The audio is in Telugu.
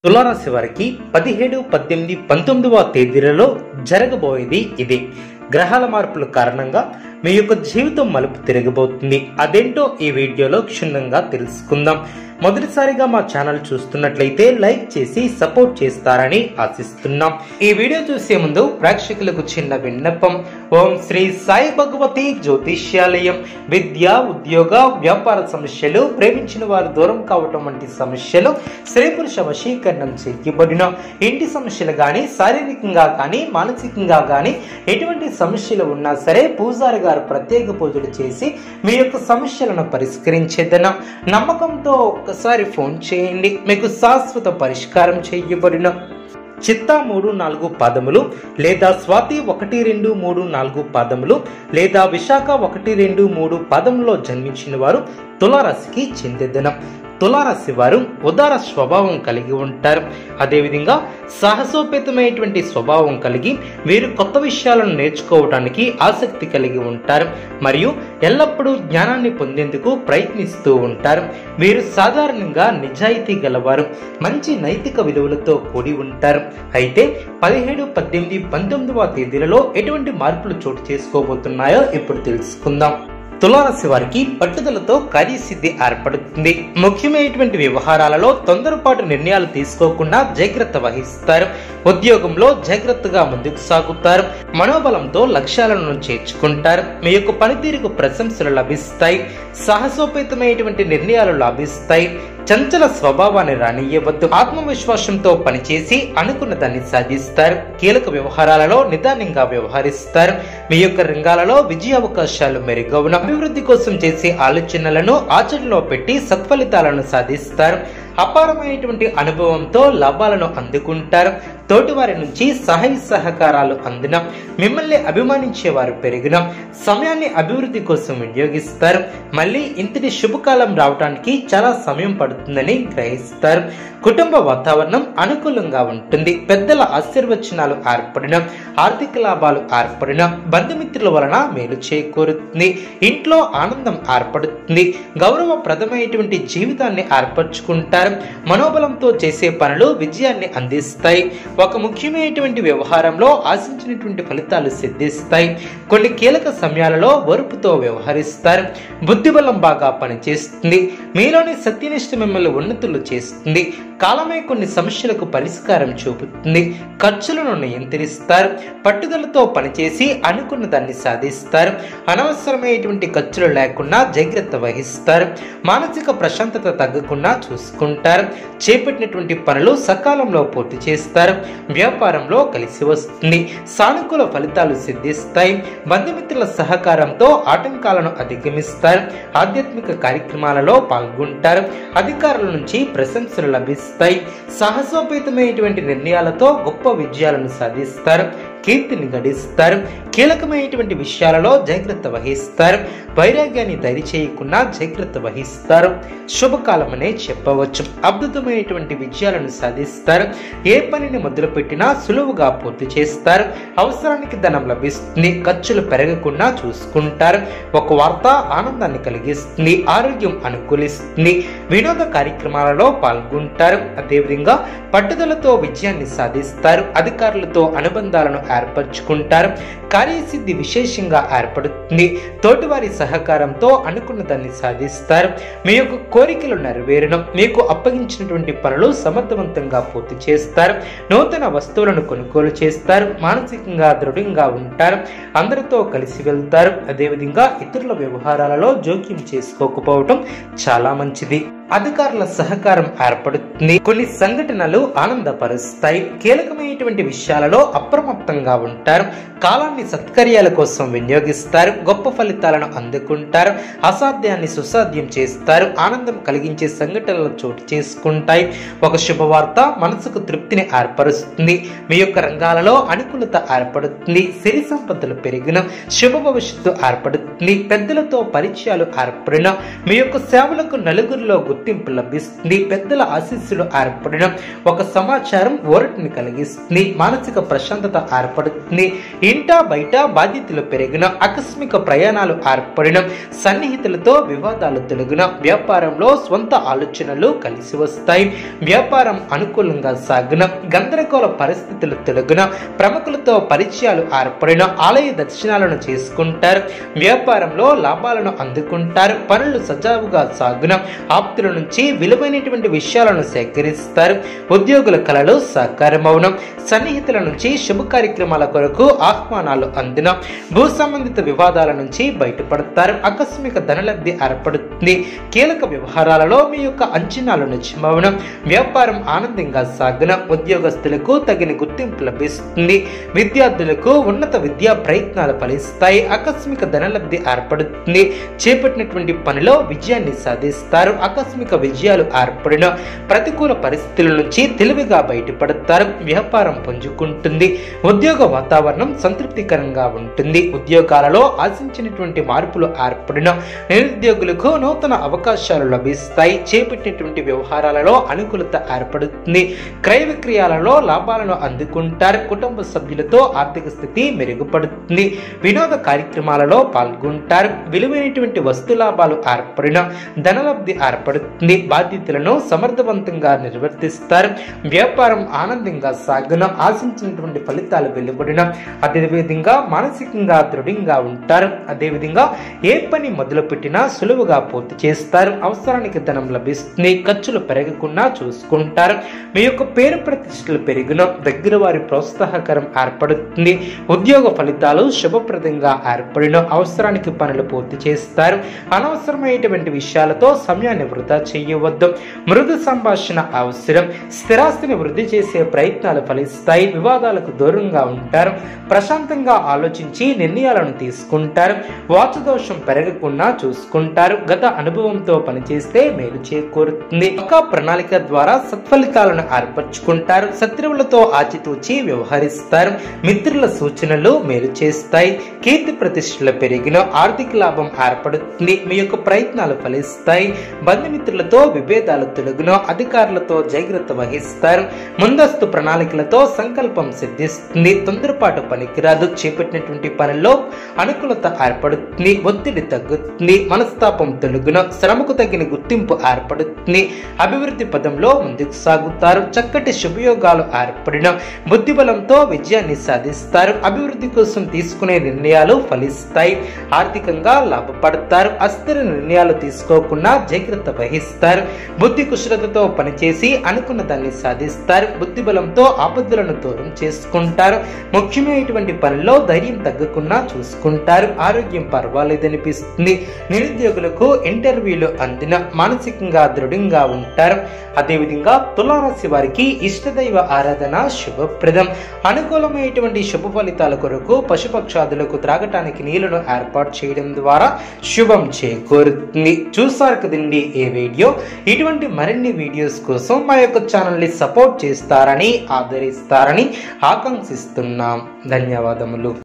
తులారాశి వారికి 17, 18, 19వ తేదీలలో జరగబోయేది ఇది. గ్రహాల మార్పుల కారణంగా మీ యొక్క జీవితం మలుపు తిరగబోతుంది. అదేంటో ఈ వీడియోలో క్షుణ్ణంగా తెలుసుకుందాం. మొదటిసారిగా మా ఛానల్ చూస్తున్నట్లయితే లైక్ చేసి సపోర్ట్ చేస్తారని ఆశిస్తున్నాం. ఈ వీడియో చూసే ముందు ప్రేక్షకులకు చిన్న విన్నపం. ఓం శ్రీ సాయి భగవతి జ్యోతిష్యాలయం విద్య, ఉద్యోగ, వ్యాపార సమస్యలు, ప్రేమించిన వారు దూరం కావటం వంటి సమస్యలు, స్త్రీ పురుష వశీకరణం చేయబడిన ఇంటి సమస్యలు కానీ, శారీరకంగా కానీ, మానసికంగా కానీ ఎటువంటి సమస్యలు ఉన్నా సరే పూజారి గారు ప్రత్యేక పూజలు చేసి మీ యొక్క సమస్యలను పరిష్కరించేదన నమ్మకంతో ఒక్కసారి ఫోన్ చేయండి. మీకు శాశ్వత పరిష్కారం చేయబడిన చిత్తా 3-4 పాదములు లేదా స్వాతి 1-2-3-4 పాదములు లేదా విశాఖ 1-2-3 పాదములో జన్మించిన వారు తులారాశికి చెందేదన. తులారాశి వారు ఉదార స్వభావం కలిగి ఉంటారు. అదేవిధంగా సాహసోపేతమైనటువంటి స్వభావం కలిగి వీరు కొత్త విషయాలను నేర్చుకోవడానికి ఆసక్తి కలిగి ఉంటారు మరియు ఎల్లప్పుడూ జ్ఞానాన్ని పొందేందుకు ప్రయత్నిస్తూ ఉంటారు. వీరు సాధారణంగా నిజాయితీ గలవారు, మంచి నైతిక విలువలతో కూడి ఉంటారు. అయితే 17, 18, 19వ తేదీలలో ఎటువంటి మార్పులు చోటు చేసుకోబోతున్నాయో ఇప్పుడు తెలుసుకుందాం. తులారాశి వారికి పట్టుదలతో కార్యసిద్ధి ఏర్పడుతుంది. ముఖ్యమైనటువంటి వ్యవహారాలలో తొందరపాటు నిర్ణయాలు తీసుకోకుండా జాగ్రత్త వహిస్తారు. ఉద్యోగంలో జాగ్రత్తగా ముందుకు సాగుతారు. మనోబలంతో లక్ష్యాలను చేర్చుకుంటారు. మీ యొక్క పనితీరుకు ప్రశంసలు లభిస్తాయి. సాహసోపేతమైనటువంటి నిర్ణయాలు లభిస్తాయి. చంచల స్వభావాన్ని రానియ్యవద్దు. ఆత్మవిశ్వాసంతో పనిచేసి అనుకున్న దాన్ని సాధిస్తారు. కీలక వ్యవహారాలలో నిదానంగా వ్యవహరిస్తారు. మీ యొక్క రంగాలలో విజయ అవకాశాలు మెరుగవును. అభివృద్ధి కోసం చేసే ఆలోచనలను ఆచరణలో పెట్టి సత్ఫలితాలను సాధిస్తారు. అపారమైనటువంటి అనుభవంతో లాభాలను అందుకుంటారు. తోటివారి నుంచి సహాయ సహకారాలు అందిన మిమ్మల్ని అభిమానించేవారు పెరిగిన సమయాన్ని అభివృద్ధి కోసం వినియోగిస్తారు. మళ్ళీ ఇంతటి శుభకాలం రావడానికి చాలా సమయం పడుతుందని గ్రహిస్తారు. కుటుంబ వాతావరణం అనుకూలంగా ఉంటుంది. పెద్దల ఆశీర్వచనాలు ఏర్పడిన, ఆర్థిక లాభాలు ఏర్పడిన, బంధుమిత్రుల వలన మేలు చేకూరుతుంది. ఇంట్లో ఆనందం ఏర్పడుతుంది. గౌరవప్రదమైనటువంటి జీవితాన్ని ఏర్పరచుకుంటారు. మనోబలంతో చేసే పనులు విజయాన్ని అందిస్తాయి. ఒక ముఖ్యమైనటువంటి వ్యవహారంలో ఆశించినటువంటి ఫలితాలు సిద్ధిస్తాయి. కొన్ని కీలక సమయాలలో ఓర్పుతో వ్యవహరిస్తారు. బుద్ధిబలం బాగా పనిచేస్తుంది. మీలోని సత్యనిష్ట మిమ్మల్ని ఉన్నతులు చేస్తుంది. కాలమే కొన్ని సమస్యలకు పరిష్కారం చూపుతుంది. ఖర్చులను నియంత్రిస్తారు. పట్టుదలతో పనిచేసి అనుకున్న దాన్ని సాధిస్తారు. అనవసరమైనటువంటి ఖర్చులు లేకుండా జాగ్రత్త వహిస్తారు. మానసిక ప్రశాంతత తగ్గకుండా చూసుకుంటారు. చేపట్టినటువంటి పనులు సకాలంలో పూర్తి చేస్తారు. వ్యాపారంలో కలిసి వస్తుంది. సానుకూల ఫలితాలు సిద్ధిస్తాయి. బంధుమిత్రుల సహకారంతో ఆటంకాలను అధిగమిస్తారు. ఆధ్యాత్మిక కార్యక్రమాలలో పాల్గొంటారు. అధికారుల నుంచి ప్రశంసలు లభిస్తాయి. సాహసోపేతమైనటువంటి నిర్ణయాలతో గొప్ప విజయాలను సాధిస్తారు. కీర్తిని గడిస్తారు. కీలకమైనటువంటి విషయాలలో జాగ్రత్త వహిస్తారు. వైరాగ్యాన్ని దరి చేయకుండా జాగ్రత్త వహిస్తారు. శుభకాలమనే చెప్పవచ్చు. అద్భుతమైనటువంటి విజయాలను సాధిస్తారు. ఏ పనిని మొదలుపెట్టినా సులువుగా పూర్తి చేస్తారు. అవసరానికి ధనం లభిస్తుంది. ఖర్చులు పెరగకుండా చూసుకుంటారు. ఒక వార్త ఆనందాన్ని కలిగిస్తుంది. ఆరోగ్యం అనుకూలిస్తుంది. వినోద కార్యక్రమాలలో పాల్గొంటారు. అదేవిధంగా పట్టుదలతో విజయాన్ని సాధిస్తారు. అధికారులతో అనుబంధాలను ఏర్పరచుకుంటారు. కార్యసిద్ధి విశేషంగా ఏర్పడుతుంది. తోటివారి సహకారంతో అనుకున్న దాన్ని సాధిస్తారు. మీ యొక్క కోరికలు నెరవేరడం, మీకు అప్పగించినటువంటి పనులు సమర్థవంతంగా పూర్తి చేస్తారు. నూతన వస్తువులను కొనుగోలు చేస్తారు. మానసికంగా దృఢంగా ఉంటారు. అందరితో కలిసి వెళ్తారు. అదేవిధంగా ఇతరుల వ్యవహారాలలో జోక్యం చేసుకోకపోవటం చాలా మంచిది. అధికారుల సహకారం ఏర్పడుతుంది. కొన్ని సంఘటనలు ఆనందపరుస్తాయి. కీలకమైనటువంటి విషయాలలో అప్రమత్తంగా ఉంటారు. కాలాన్ని సత్కార్యాల కోసం వినియోగిస్తారు. గొప్ప ఫలితాలను అందుకుంటారు. అసాధ్యాన్ని సుసాధ్యం చేస్తారు. ఆనందం కలిగించే సంఘటనలు చోటు చేసుకుంటాయి. ఒక శుభవార్త మనసుకు తృప్తిని ఏర్పరుస్తుంది. మీ యొక్క రంగాలలో అనుకూలత ఏర్పడుతుంది. సిరి సంపదలు పెరిగిన, శుభ భవిష్యత్తు ఏర్పడుతుంది. పెద్దలతో పరిచయాలు ఏర్పడిన, మీ యొక్క సేవలకు నలుగురిలో గుర్తింపు లభిస్తుంది. పెద్దల ఆశీస్సులు ఏర్పడడం, ఒక సమాచారం ఊరటిని కలిగిస్తుంది. మానసిక ప్రశాంతత ఏర్పడుతుంది. ఇంట బయట బాధ్యతలు పెరిగిన, ఆకస్మిక ప్రయాణాలు ఏర్పడడం, సన్నిహితులతో వివాదాలు తొలగిన, వ్యాపారంలో స్వంత ఆలోచనలు కలిసి వస్తాయి. వ్యాపారం అనుకూలంగా సాగిన, గందరగోళ పరిస్థితులు తొలగిన, ప్రముఖులతో పరిచయాలు ఏర్పడిన, ఆలయ దర్శనాలను చేసుకుంటారు. వ్యాపారంలో లాభాలను అందుకుంటారు. పనులు సజావుగా సాగున, ఆప్తుల నుంచి విలువైనటువంటి విషయాలను సేకరిస్తారు. ఉద్యోగుల కళలు సాకారమవును. సన్నిహితుల నుంచి శుభ కార్యక్రమాల కొరకు ఆహ్వానాలు అందిన, భూ సంబంధిత వివాదాల నుంచి బయటపడతారు. ఆకస్మిక ధనలబ్ధి ఏర్పడుతుంది. కీలక వ్యవహారాలలో మీ యొక్క అంచనాలు నిజమవును. వ్యాపారం ఆనందంగా సాగున, ఉద్యోగస్తులకు తగిన గుర్తింపు లభిస్తుంది. విద్యార్థులకు ఉన్నత విద్యా ప్రయత్నాలు ఫలిస్తాయి. ఆకస్మిక ధనలబ్ధి ఏర్పడుతుంది. చేపట్టినటువంటి పనిలో విజయాన్ని సాధిస్తారు. ఆకస్మిక విజయాలు ఏర్పడిన, ప్రతికూల పరిస్థితుల నుంచి తెలివిగా బయటపడతారు. వ్యాపారం పుంజుకుంటుంది. ఉద్యోగ వాతావరణం సంతృప్తికరంగా ఉంటుంది. ఉద్యోగాలలో ఆశించినటువంటి మార్పులు ఏర్పడిన, నిరుద్యోగులకు నూతన అవకాశాలు లభిస్తాయి. చేపట్టినటువంటి వ్యవహారాలలో అనుకూలత ఏర్పడుతుంది. క్రయ విక్రయాలలో లాభాలను అందుకుంటారు. కుటుంబ సభ్యులతో ఆర్థిక స్థితి మెరుగుపడుతుంది. వినోద కార్యక్రమాలలో పాల్గొంటారు. విలువైనటువంటి వస్తు లాభాలు ఏర్పడిన, ధనలబ్ధి ఏర్పడుతుంది. బాధ్యతలను సమర్థవంతంగా నిర్వర్తిస్తారు. వ్యాపారం ఆనందంగా సాగున, ఆశించినటువంటి ఫలితాలు వెలువడిన, అదేవిధంగా మానసికంగా దృఢంగా ఉంటారు. అదేవిధంగా ఏ పని మొదలు పెట్టినా సులువుగా పూర్తి చేస్తారు. అవసరానికి ధనం లభిస్తుంది. ఖర్చులు పెరగకుండా చూసుకుంటారు. మీ యొక్క పేరు ప్రతిష్టలు పెరిగిన, దగ్గర వారి ప్రోత్సాహకరం ఏర్పడుతుంది. ఉద్యోగ ఫలితాలు శుభప్రదంగా ఏర్పడిన, అవసరానికి పనులు పూర్తి చేస్తారు. అనవసరమైనటువంటి విషయాలతో సమయాన్ని వృధా చేయవద్దు. మృదు సంభాషణ అవసరం. స్థిరాస్తిని వృద్ధి చేసే ప్రయత్నాలు ఫలిస్తాయి. వివాదాలకు దూరంగా ఉంటారు. ప్రశాంతంగా ఆలోచించి నిర్ణయాలను తీసుకుంటారు. వాచదోషం పెరగకుండా చూసుకుంటారు. గత అనుభవంతో పనిచేస్తే మేలు చేకూరుతుంది. ఒక ప్రణాళిక ద్వారా సత్ఫలితాలను ఏర్పరచుకుంటారు. శత్రువులతో ఆచితూచి వ్యవహరిస్తారు. మిత్రుల సూచనలు మేలు చేస్తాయి. కీర్తి ప్రతిష్టలు పెరిగిన, ఆర్థిక లాభం ఏర్పడుతుంది. మీ యొక్క ప్రయత్నాలు ఫలిస్తాయి. బంధుమిత్రులతో విభేదాలు తొలగిన, అధికారులతో జాగ్రత్త వహిస్తారు. ముందస్తు ప్రణాళికలతో సంకల్పం సిద్ధిస్తుంది. తొందరపాటు పనికిరాదు. చేపట్టినటువంటి పనుల్లో అనుకూలత ఏర్పడుతుంది. ఒత్తిడి తగ్గుతుంది. మనస్తాపం తొలగిన, శ్రమకు తగిన గుర్తింపు ఏర్పడుతుంది. అభివృద్ధి పదంలో ముందుకు సాగుతారు. చక్కటి శుభయోగాలు ఏర్పడిన, బుద్ధిబలంతో విజయాన్ని సాధిస్తారు. అభివృద్ధి కోసం తీసుకునే నిర్ణయాలు ఫలిస్తాయి. ఆర్థికంగా లాభపడతారు. అస్థిర నిర్ణయాలు తీసుకోకుండా జాగ్రత్త వహిస్తారు. బుద్ధి కుశలతతో పనిచేసి అనుకున్న దాన్ని సాధిస్తారు. బుద్ధిబలంతో ఆపదలను దూరం చేసుకుంటారు. ముఖ్యమైనటువంటి పనుల్లో ధైర్యం తగ్గకుండా చూసుకుంటారు. ఆరోగ్యం పర్వాలేదనిపిస్తుంది. నిరుద్యోగులకు ఇంటర్వ్యూలు అందిన, మానసికంగా దృఢంగా ఉంటారు. అదేవిధంగా తులారాశి వారికి ఇష్టదైవ ఆరాధన శుభప్రదం. అనుకూలమైనటువంటి శుభ ఫలితాల కొరకు పశుపక్షాదులకు త్రాగటానికి నీళ్లను ఏర్పాటు చేయడం ద్వారా శుభం చేకూరుతుంది. చూసారు కదండి ఈ వీడియో. ఇటువంటి మరిన్ని వీడియోస్ కోసం మా యొక్క ఛానల్ని సపోర్ట్ చేస్తారని, ఆదరిస్తారని ఆకాంక్షిస్తున్నాం. ధన్యవాదములు.